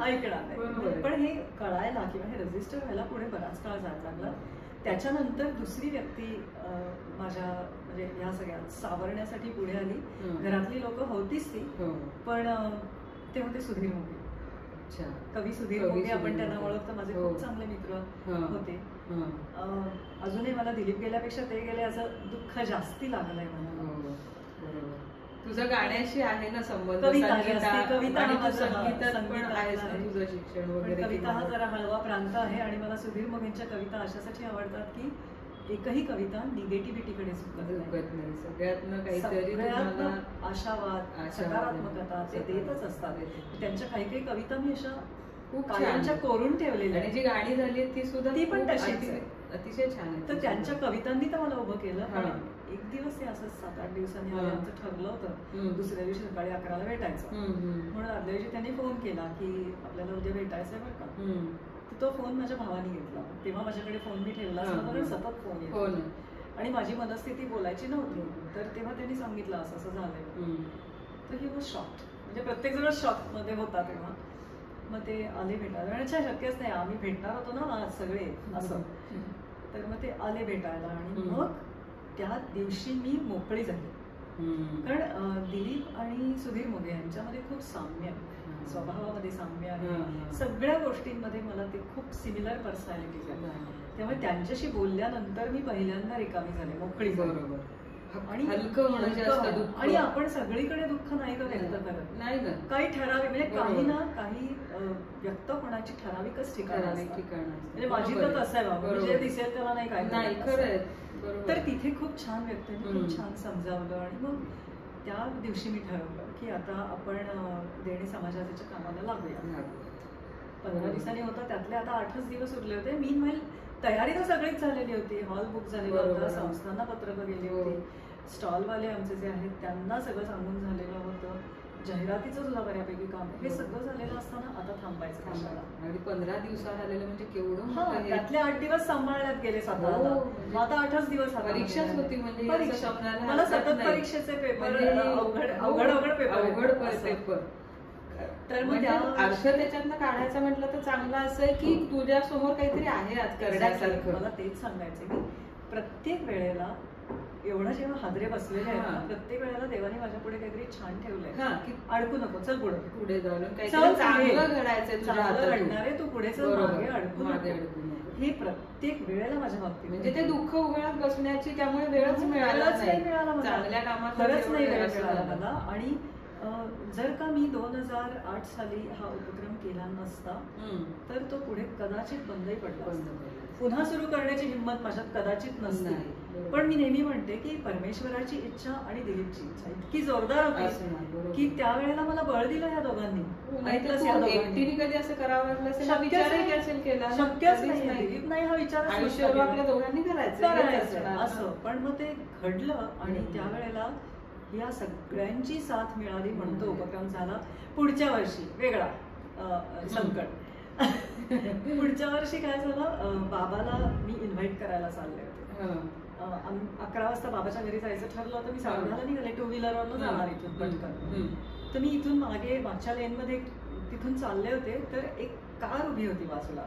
Speaker 2: पण हे कळायला किंवा हे रजिस्टर व्हायला पुढे बराच काळ जायला लागला. त्याच्यानंतर दुसरी व्यक्ती माझ्या म्हणजे या सगळ्यात सावरण्यासाठी पुढे आली. घरातली लोक होतीच ती पण ते होते सुधीर मोगे. कवी सुधीर मोगे. आपण त्यांना ओळखतो. माझे खूप चांगले मित्र होते. अजूनही मला दिलीप गेल्यापेक्षा ते गेले असं दुःख जास्ती लागलंय मला.
Speaker 1: तुझं गाण्याशी आहे ना संबंध.
Speaker 2: कविता
Speaker 1: शिक्षण वगैरे.
Speaker 2: कविता हा जरा हळवा प्रांत आहे आणि मला सुधीर मोगेंच्या कविता अशासाठी आवडतात की एकही कविता निगेटिव्हिटीकडे झुकत नाही.
Speaker 1: सगळ्यातनं काहीतरी
Speaker 2: आशावाद, सकारात्मकता ते देतच असतात. त्यांच्या काही काही कविता मी अशा कायमच्या कोरून ठेवलेल्या.
Speaker 1: आणि जी गाणी झाली ती सुद्धा
Speaker 2: ती पण तशीच
Speaker 1: अतिशय छान आहे.
Speaker 2: तर त्यांच्या कवितांनी तर मला उभं केलं. एक दिवस ते असं 7-8 दिवसांनी आमचं ठरलं होतं दुसऱ्या दिवशी सकाळी 11ला भेटायचं म्हणून. आदल्या दिवशी त्यांनी फोन केला की आपल्याला उद्या भेटायचंय बरं का. तो फोन माझ्या भावाने घेतला. तेव्हा माझ्याकडे फोन मी ठेवला असता सतत फोन येतो आणि माझी मनस्थिती बोलायची नव्हती. तर तेव्हा त्यांनी सांगितलं असं असं झालंय. तर ही वॉज शॉक्ड. म्हणजे प्रत्येक जण शॉक मध्ये होता तेव्हा. मग ते आले भेटायला. अच्छा शक्यच नाही आम्ही भेटणार होतो ना आज सगळे असं. तर मग ते आले भेटायला आणि मग त्या दिवशी मी मोकळी झाली. कारण दिलीप आणि सुधीर मोगे यांच्यामध्ये खूप साम्य आहे. स्वभावामध्ये साम्य आहे. सगळ्या गोष्टींमध्ये मला ते खूप सिमिलर पर्सनॅलिटीज आहेत. त्यामुळे त्यांच्याशी बोलल्यानंतर मी पहिल्यांदा रिकामी झाले, मोकळी झाली. आणि आणि आपण सगळीकडे दुःख नाही का व्यक्त करत नाही ना. काही ठराविक म्हणजे काही ना काही व्यक्त होण्याची ठराविकच ठिकाण म्हणजे माझी तर तसं आहे बाबा. जे दिसेल त्याला नाही काय
Speaker 1: नाही खरं.
Speaker 2: तर तिथे खूप छान व्यक्तीने खूप छान समजावलं आणि मग त्या दिवशी मी ठरवलं की आता आपण देणे समाजाच्या कामाला लागूया. 15 दिवसांनी होतं त्यातले आता 8च दिवस उरले होते. मीनवाईल तयारी तर सगळीच झालेली होती. हॉल बुक झालेला होता, संस्थांना पत्रकं गेली होती, स्टॉलवाले आमचे जे आहेत त्यांना सगळं सांगून झालेलं होतं, जाहिरातीचं सुद्धा बऱ्यापैकी काम. हे सगळं झालेलं असताना आता थांबायचं कशाला.
Speaker 1: आणि 15 दिवसात आलेलं म्हणजे केवढं.
Speaker 2: त्यातले 8 दिवस सांभाळण्यात गेले स्वतःला. आता 8च दिवस
Speaker 1: परीक्षाच होती म्हणजे
Speaker 2: मला सतत परीक्षेचे पेपर अवघड पेपर.
Speaker 1: तर म्हणजे अर्थ त्याच्यातनं काढायचं म्हटलं तर चांगलं असं आहे की तुझ्या समोर काहीतरी आहे आज करण्यासारखं.
Speaker 2: मला तेच सांगायचं की प्रत्येक वेळेला एवढं जेव्हा हादरे बसलेले आहेत प्रत्येक वेळेला देवाने माझ्या पुढे काहीतरी छान ठेवलंय की अडकू नको, चल पुढे
Speaker 1: पुढे जाऊन चांगलं
Speaker 2: घडणारे तू पुढे चल, मागे अडकू नको. हे प्रत्येक वेळेला माझ्या बाबतीत
Speaker 1: म्हणजे ते दुःख उघडत बसण्याची त्यामुळे वेळच मिळाला नाही, चांगल्या कामात
Speaker 2: खरंच नाही वेळ मिळाला मला. आणि जर का मी 2008 साली हा उपक्रम केला नसता तर तो पुढे कदाचित बंदही पडला असता. पुन्हा सुरू करण्याची हिंमत माझ्यात कदाचित नसते. पण मी नेहमी म्हणते की परमेश्वराची इच्छा आणि दिलीपची इच्छा इतकी जोरदार होती की त्यावेळेला मला बळ दिलं या दोघांनी.
Speaker 1: एकटीने कधी असं करावं लागलं असेल,
Speaker 2: शक्यच नाही. दिलीप नाही हा विचार
Speaker 1: आपल्या दोघांनी
Speaker 2: करायचं असं. पण मग ते घडलं आणि त्यावेळेला या सगळ्यांची साथ मिळाली म्हणून तो उपक्रम झाला. पुढच्या वर्षी वेगळा संकट. पुढच्या वर्षी काय झालं, बाबाला मी इन्व्हाइट करायला चालले होते. 11 वाजता बाबाच्या घरी जायचं ठरलं होतं. मी 10:30ला निघाले, 2 व्हीलरवरनं जाणार इथून पटकन. तर मी इथून मागच्या लेन मध्ये तिथून चालले होते तर एक कार उभी होती बाजूला.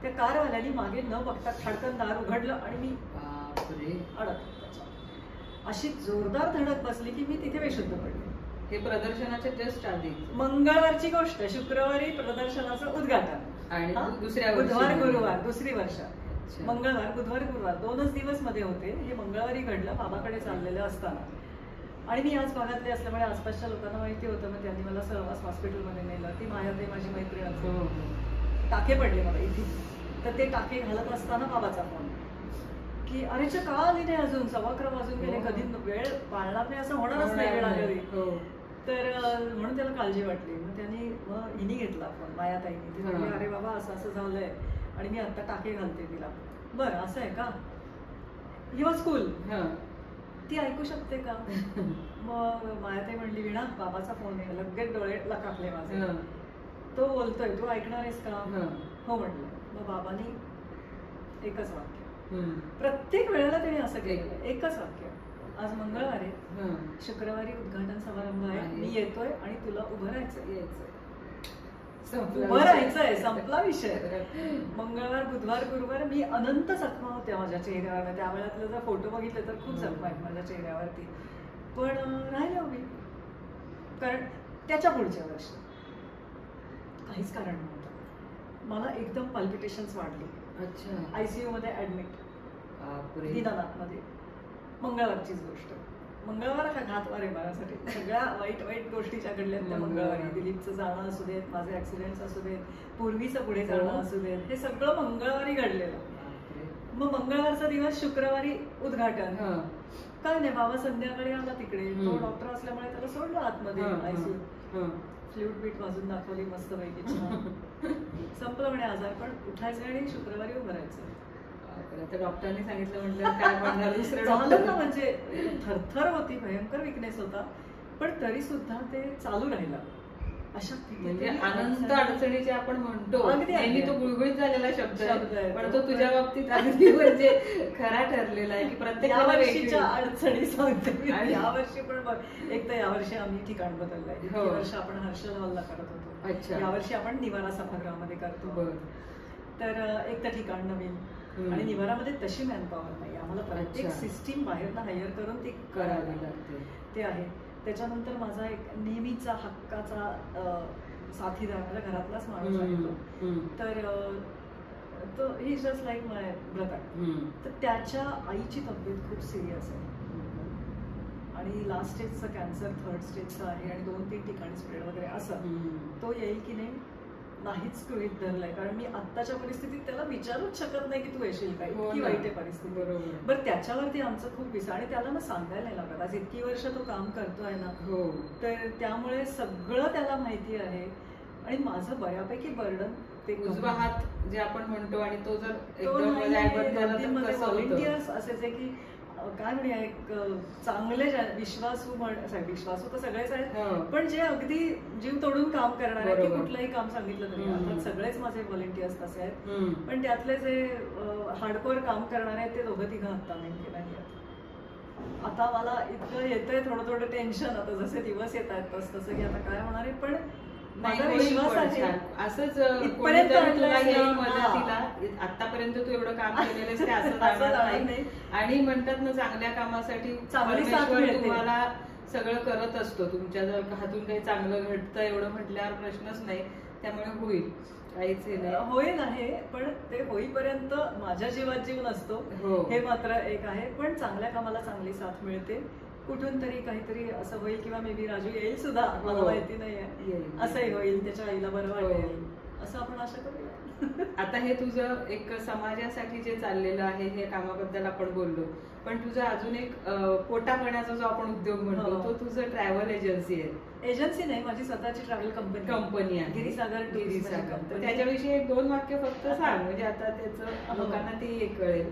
Speaker 2: त्या कारवाल्याने मागे न बघता खडकन दार उघडलं आणि मी अडकले. अशी जोरदार धडक बसली की मी तिथे बेशुद्ध पडले.
Speaker 1: हे प्रदर्शनाच्या जस्ट आधी
Speaker 2: मंगळवारची गोष्ट. शुक्रवारी प्रदर्शनाचं उद्घाटन आणि
Speaker 1: दुसऱ्या
Speaker 2: बुधवार गुरुवार दुसरी वर्ष. मंगळवार बुधवार गुरुवार 2च दिवस मध्ये होते. हे मंगळवारी घडलं बाबाकडे चाललेलं असताना. आणि मी याच भागातले असल्यामुळे आसपासच्या लोकांना माहिती होतं. मग त्यांनी मला सहवास हॉस्पिटलमध्ये नेलं. ती मायाताई माझी मैत्रीण. टाके पडले मला इथे. तर ते टाके घालत असताना बाबाचा फोन की अरे का आली नाही अजून, 11:15 वाजून गेले, कधी वेळ पाळणार नाही असं होणारच नाही वेळ आली. तर म्हणून त्याला काळजी वाटली. मग त्यांनी हिनी घेतला फोन मायाताईनी. ती म्हटली अरे बाबा असं असं झालंय आणि मी आता टाके घालते तिला. बरं असं आहे का, ही वॉज कूल, ती ऐकू शकते का. मग मायाताई म्हणली विणा बाबाचा फोन आहे. लगेच डोळे लकाकले माझे. तो बोलतोय तू ऐकणार आहेस का. हो म्हटलं. मग बाबांनी एकच वाक्य, प्रत्येक वेळेला त्यांनी असं केलं, एकच वाक्य, आज मंगळवार आहे, शुक्रवारी उद्घाटन समारंभ आहे, मी येतोय आणि तुला उभं राहायचंय. उभं राहायचंय, संपला विषय. मंगळवार बुधवार गुरुवार मी अनंत जखमा होत्या माझ्या चेहऱ्यावर. त्या वेळातले जर फोटो बघितले तर खूप जखमा आहेत माझ्या चेहऱ्यावरती. पण राहिले उभी. कारण त्याच्या पुढच्या वर्षी काहीच कारण नव्हतं. मला एकदम पल्पिटेशन्स वाढली. आयसीयू मध्ये ऍडमिट दीनानाथ मध्ये. मंगळवारचीच गोष्ट. मंगळवार हा घातवार आहे माझ्यासाठी. सगळ्या वाईट वाईट गोष्टीच्या घडल्या त्या मंगळवारी. दिलीपचं जाणं असू देत, माझे ऍक्सिडेंट्स असू देत, पूर्वीचं पुढे जाणं असू देत, हे सगळं मंगळवारी घडलेलं. मग मंगळवारचा दिवस, शुक्रवारी उद्घाटन. काय नाही, बाबा संध्याकाळी आला तिकडे. तो डॉक्टर असल्यामुळे त्याला सोडलं आतमध्ये आयसीयू. फ्लूट बीट वाजून दाखवली मस्त पैकी. संपलं म्हणे आजार. पण उठायचं आणि शुक्रवारी उभं राहायचं.
Speaker 1: डॉक्टरने सांगितलं म्हटलं काय म्हणणार दुसरं
Speaker 2: झालं ना. म्हणजे थरथर होती, भयंकर विकनेस होता, पण तरी सुद्धा ते चालू राहिलं. अशा
Speaker 1: म्हणजे अनंत अडचणीचे आपण म्हणतो नेहमी तो गुळगुळीत झालेला शब्द आहे, पण तो तुझ्या बाबतीत अगदी म्हणजे खरा ठरलेला आहे की प्रत्येक
Speaker 2: वर्षीच्या अडचणी सांगते. आणि यावर्षी पण बघ, एक तर यावर्षी आम्ही ठिकाण बदललंय. या वर्षी आपण हर्षल हॉलला करत होतो, यावर्षी आपण निवारा सभागृहामध्ये करतो. तर एक तर ठिकाण नवीन आणि निवारामध्ये तशी मॅनपॉवर नाही. आम्हाला प्रत्येक सिस्टीम बाहेरनं हायर करून ती करावी लागते. ते आहे. त्याच्यानंतर माझा एक नेहमीचा हक्काचा साथीदार, माझ्या घरातलाच माणूस आहे. तर तो he is just like my brother. तर त्याच्या आईची तब्येत खूप सिरियस आहे आणि लास्ट स्टेजचं कॅन्सर 3rd स्टेजचं आहे आणि 2-3 ठिकाणी स्प्रेड वगैरे असं. तो येईल की नाही नाहीच गृहीत धरलंय. कारण मी आत्ताच्या परिस्थितीत त्याला विचारूच शकत नाही की तू येशील काय, इतकी वाईट आहे परिस्थिती. बरं त्याच्यावरती आमचं खूप विचार आणि त्याला ना सांगायला नाही लागत. आज इतकी वर्ष तो काम करतोय ना, तर त्यामुळे सगळं त्याला माहिती आहे. आणि माझं बऱ्यापैकी बर्डन ते
Speaker 1: उजवा हात जे आपण म्हणतो आणि तो जर
Speaker 2: व्हॉलंटियर्स असेच आहे की काय म्हणूया एक चांगले विश्वासू तर सगळेच आहेत, पण जे अगदी जीव तोडून काम करणार आहे की कुठलंही काम सांगितलं तरी. अर्थात सगळेच माझे व्हॉलंटियर्स तसे आहेत, पण त्यातले जे हार्डकोअर काम करणारे आहेत ते 2-3 आत्ता नेमके नाही आहेत. आता मला इतकं येतंय थोडं थोडं टेन्शन, आता जसे दिवस येत आहेत तसं की आता काय होणार आहे. पण माझा विश्वास आहे
Speaker 1: असंच कोणीतरी तुला येईल मदतीला. आतापर्यंत तू एवढं काम केलेलं ते असं जाणार नाही. आणि म्हणतात ना चांगल्या कामासाठी परमेश्वर तुम्हाला सगळं करत असतो. तुमच्या जर हातून काही चांगलं घडतं एवढं म्हटल्यावर प्रश्नच नाही. त्यामुळे होईल, काहीच नाही
Speaker 2: होईल आहे. पण ते होईपर्यंत माझ्या जीवात जीव नसतो हे मात्र एक आहे. पण चांगल्या कामाला चांगली साथ मिळते. कुठून तरी काहीतरी असं होईल किंवा मे बी राजू येईल सुद्धा, मला माहिती नाहीये. असंही होईल, त्याच्या आईला बरं वाटेल असं आपण आशा करूया.
Speaker 1: आता हे तुझं एक समाजासाठी जे चाललेलं आहे हे कामाबद्दल आपण बोललो. पण तुझं अजून एक पोटापाण्याचा जो आपण उद्योग म्हणतो तो तुझं ट्रॅव्हल एजन्सी आहे.
Speaker 2: एजन्सी नाही, माझी स्वतःची ट्रॅव्हल
Speaker 1: कंपनी आहे
Speaker 2: गिरीसागर.
Speaker 1: त्याच्याविषयी 2 वाक्य फक्त सांग, म्हणजे आता त्याचं लोकांना ते कळेल.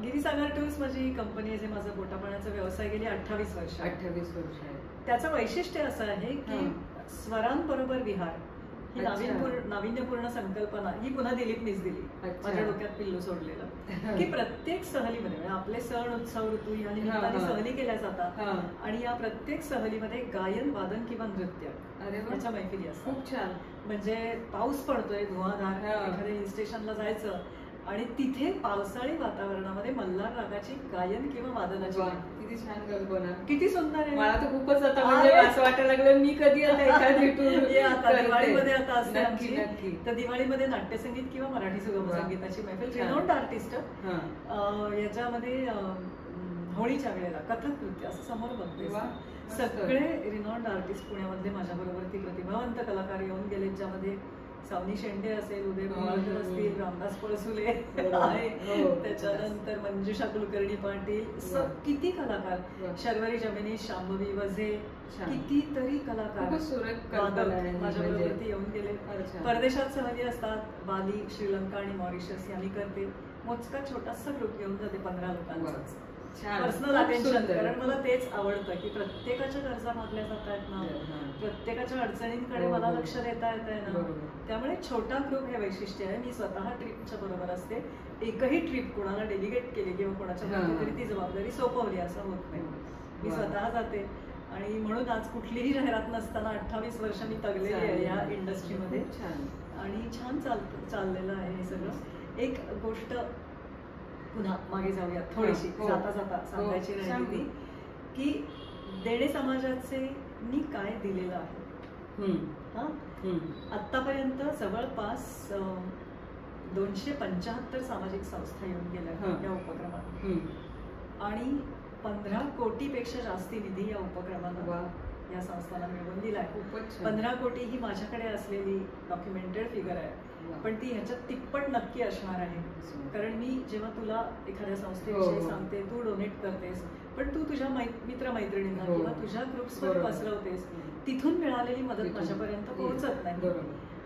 Speaker 2: गिरीसागर टूर्स माझी कंपनी आहे, जे माझा पोटापाण्याचा व्यवसाय गेली 28 वर्ष आहे. त्याचं वैशिष्ट्य असं आहे की स्वरांबरोबर विहार ही नाविन्यपूर्ण संकल्पना ही पुन्हा दिलीपनीच दिली. माझ्या डोक्यात पिल्लू सोडलेलं की प्रत्येक सहलीमध्ये आपले सण उत्सव ऋतू या निमित्ताने सहली केल्या जातात आणि या प्रत्येक सहलीमध्ये गायन वादन किंवा नृत्य याच्या मैफिली असतात.
Speaker 1: खूप छान.
Speaker 2: म्हणजे पाऊस पडतोय धुवाधार, एखाद्या हिल स्टेशनला जायचं आणि तिथे पावसाळी वातावरणामध्ये मल्हार रागाची गायन किंवा वादनाची.
Speaker 1: किती छान कल्पना,
Speaker 2: किती सुंदर आहे.
Speaker 1: मला तर खूपच आता म्हणजे असं वाटायला लागलं मी कधी आता एखादी
Speaker 2: दिवाळीमध्ये आता असते आमची. तर दिवाळीमध्ये नाट्यसंगीत किंवा मराठी सुगम संगीताची मैफिल, रिनोन्ड आर्टिस्ट याच्यामध्ये होळीच्या वेळेला कथक नृत्य असं समोर बघते. सगळे रिनॉन्ड आर्टिस्ट पुण्यामध्ये माझ्या बरोबर ती प्रतिभावंत कलाकार येऊन गेले, ज्यामध्ये सावनी शेंडे असेल, उदय भोवाळकर असतील, रामदास पळसुले आहे, त्याच्यानंतर मंजुषा कुलकर्णी पाटील, किती कलाकार, शर्वरी जमिनी, शांभवी वझे, कितीतरी कलाकार माझ्या बरोबर येऊन गेले. परदेशात सहली असतात, बाली, श्रीलंका आणि मॉरिशस यांनी करते. मोजका छोटासा ग्रुप घेऊन जाते 15 लोकांचा. पर्सनल अटेन्शन, कारण मला तेच आवडतं की प्रत्येकाच्या गरजा भागल्या जात आहेत ना, प्रत्येकाच्या अडचणींकडे मला लक्ष देता येत आहे ना. त्यामुळे छोटा ग्रुप हे वैशिष्ट्य आहे. मी स्वतः ट्रिपच्या बरोबर असते. एकही ट्रिप कोणाला डेलिगेट केली किंवा कोणाच्या तरी ती जबाबदारी सोपवली असं होत नाही. मी स्वतः जाते आणि म्हणून आज कुठलीही जाहिरात नसताना 28 वर्ष मी तगलेली आहे या इंडस्ट्रीमध्ये आणि छान चाललेलं आहे हे सगळं. एक गोष्ट पुन्हा मागे जाऊया थोडीशी, जाता जाता सांगायची राहिली की देणे समाजाचे मी काय दिलेलं आहे. आतापर्यंत जवळपास 275 सामाजिक संस्था येऊन गेल्या या उपक्रमात आणि 15 कोटीपेक्षा जास्ती निधी या उपक्रमाला या संस्थांना मिळवून दिलाय. 15 कोटी ही माझ्याकडे असलेली डॉक्युमेंटेड फिगर आहे, पण ती ह्याच्यात तिप्पट नक्की असणार आहे. कारण मी जेव्हा तुला एखाद्या संस्थेविषयी सांगते, तू डोनेट करतेस, पण तू तुझ्या मित्रमैत्रिणींना किंवा तुझ्या ग्रुप्सवर पसरवतेस, तिथून मिळालेली मदत माझ्यापर्यंत पोहोचत नाही.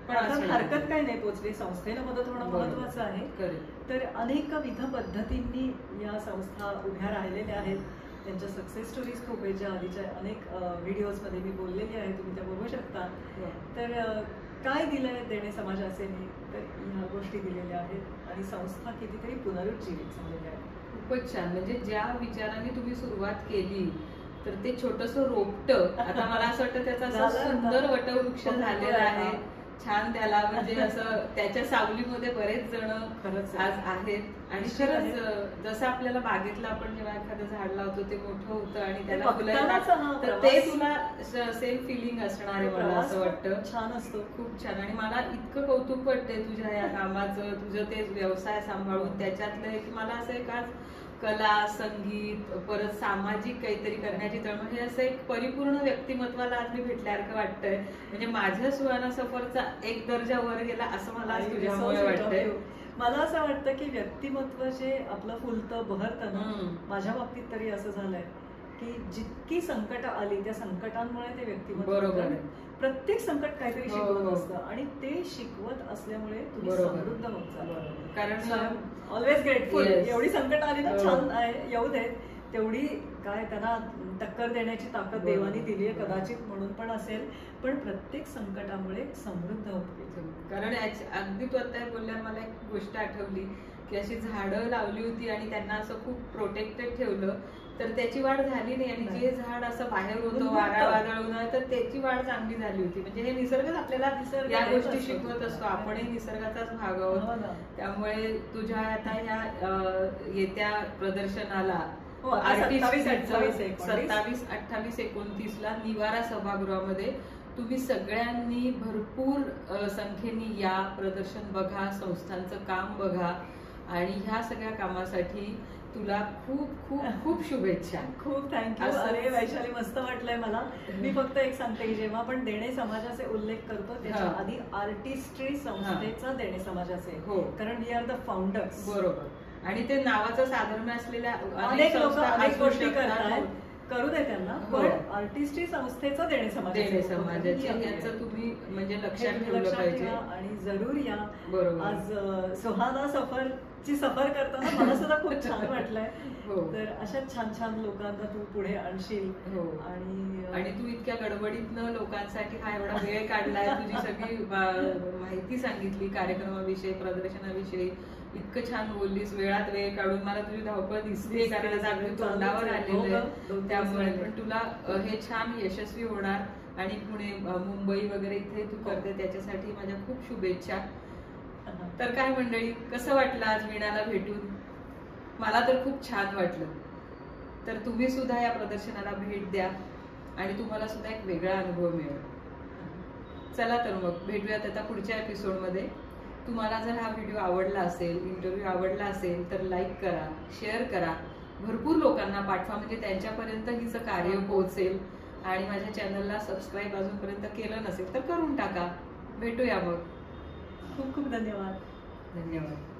Speaker 2: पण हरकत काय नाही, पोहोचली, संस्थेला मदत होणं महत्वाचं आहे. तर अनेकविध पद्धतींनी या संस्था उभ्या राहिलेल्या आहेत. त्यांच्या सक्सेस स्टोरीज खूप आहेत, ज्या आधीच्या अनेक व्हिडिओजमध्ये मी बोललेली आहे, तुम्ही त्या बघू शकता. तर काय दिलंय देणे समाजाचे मी, तर ह्या गोष्टी दिलेल्या आहेत आणि संस्था कितीतरी पुनरुज्जीवित झालेल्या आहेत.
Speaker 1: खूपच छान. म्हणजे ज्या विचाराने तुम्ही सुरुवात केली तर ते छोटस रोपट आता मला असं वाटतं त्याचा सुंदर वटवृक्ष झालेला आहे. छान, त्याला म्हणजे असं त्याच्या सावलीमध्ये बरेच जण खरंच आज आहेत आणि खरंच जसं आपल्याला बागेतलं आपण जेव्हा एखादं झाड लावतो ते मोठं होतं आणि त्याला फुलं येतात, तर ते तुला सेम फिलिंग असणार आहे मला असं वाटतं.
Speaker 2: छान असतो,
Speaker 1: खूप छान. आणि मला इतकं कौतुक वाटतंय तुझ्या या कामाचं, तुझं ते व्यवसाय सांभाळून त्याच्यातलं की मला असं एक आज कला, संगीत, परत सामाजिक काहीतरी करण्याची तळमळ, हे असं एक परिपूर्ण व्यक्तिमत्वाला आज मी भेटल्यासारखं वाटतंय. म्हणजे माझ्या सुहाना सफरचा एक दर्जा वर गेला असं मला आज तुझ्यामुळे वाटतंय.
Speaker 2: मला असं वाटतं की व्यक्तिमत्व जे आपलं फुलतं बहरतं ना, माझ्या बाबतीत तरी असं झालंय की जितकी संकट आली त्या संकटांमुळे ते व्यक्तिमत्व, बरोबर, प्रत्येक संकट काहीतरी शिकवत असतं आणि ते शिकवत असल्यामुळे तुम्ही समृद्ध होत चालला. कारण ऑलवेज ग्रेटफुल. एवढी संकट आली ना, छान आहे, येऊ देत, तेवढी काय त्यांना टक्कर देण्याची ताकद देवानी दिली आहे कदाचित, म्हणून पण असेल. पण प्रत्येक संकटामुळे समृद्ध होते.
Speaker 1: कारण अगदी तू आता बोलल्या मला एक गोष्ट आठवली की अशी झाडं लावली होती आणि त्यांना असं खूप प्रोटेक्टेड ठेवलं तर त्याची वाढ झाली नाही. आणि जे झाड असं बाहेर होतं वारा वादळ तर त्याची वाढ चांगली झाली होती. म्हणजे हे निसर्गच आपल्याला या गोष्टी शिकवत असतो. आपणही निसर्गाचाच भाग आहोत. त्यामुळे तुझ्या आता ह्या येत्या प्रदर्शनाला 27, 28, 29 निवारा सभागृहामध्ये तुम्ही सगळ्यांनी भरपूर संख्येने या, प्रदर्शन बघा, संस्थांचं काम बघा. आणि ह्या सगळ्या कामासाठी तुला खूप खूप खूप शुभेच्छा.
Speaker 2: खूप थँक्यू. अरे वैशाली, मस्त वाटलंय मला. मी फक्त एक सांगते की जेव्हा आपण देणे समाजाचे उल्लेख करतो त्याच्या आधी आर्टिस्ट्री संस्थेचा देणे समाजाचे, कारण वी आर द फाउंडर्स.
Speaker 1: बरोबर. आणि ते नावाचं साधर्म्य असलेल्या
Speaker 2: अनेक लोक अनेक गोष्टी करतात, करू दे त्यांना. आर्टिस्ट्री संस्थेचा देणे
Speaker 1: समाजाचे याचं तुम्ही म्हणजे लक्षात ठेवलं पाहिजे.
Speaker 2: आणि जरूर या.
Speaker 1: बरोबर.
Speaker 2: आज सुहाना सफरची सफर करताना मला सुद्धा खूप छान वाटलंय. तर अशा छान छान लोकांना तू पुढे आणशील.
Speaker 1: आणि तू इतक्या गडबडीतनं लोकांसाठी हा एवढा वेळ काढलाय, तुझी सगळी माहिती सांगितली कार्यक्रमाविषयी, प्रदर्शनाविषयी, इतकं छान बोललीस, वेळात वेळ काढून. मला तुझी धावपळ दिसते कारण अगदी तोंडावर आलेलं आहे. त्यामुळे पण तुला हे छान यशस्वी होणार आणि पुणे, मुंबई वगैरे इथे तू करते त्याच्यासाठी माझ्या खूप शुभेच्छा. तर काय मंडळी, कसं वाटलं आज वीणाला भेटून? मला तर खूप छान वाटलं. तर तुम्ही सुद्धा या प्रदर्शनाला भेट द्या आणि तुम्हाला सुद्धा एक वेगळा अनुभव मिळेल. चला तर मग भेटूयात आता पुढच्या एपिसोडमध्ये. तुम्हाला जर हा व्हिडिओ आवडला असेल, इंटरव्ह्यू आवडला असेल तर लाईक करा, शेअर करा, भरपूर लोकांना पाठवा म्हणजे त्यांच्यापर्यंत हिचं कार्य पोहोचेल. आणि माझ्या चॅनलला सबस्क्राईब अजूनपर्यंत केलं नसेल तर करून टाका. भेटूया मग.
Speaker 2: खूप खूप धन्यवाद.
Speaker 1: धन्यवाद.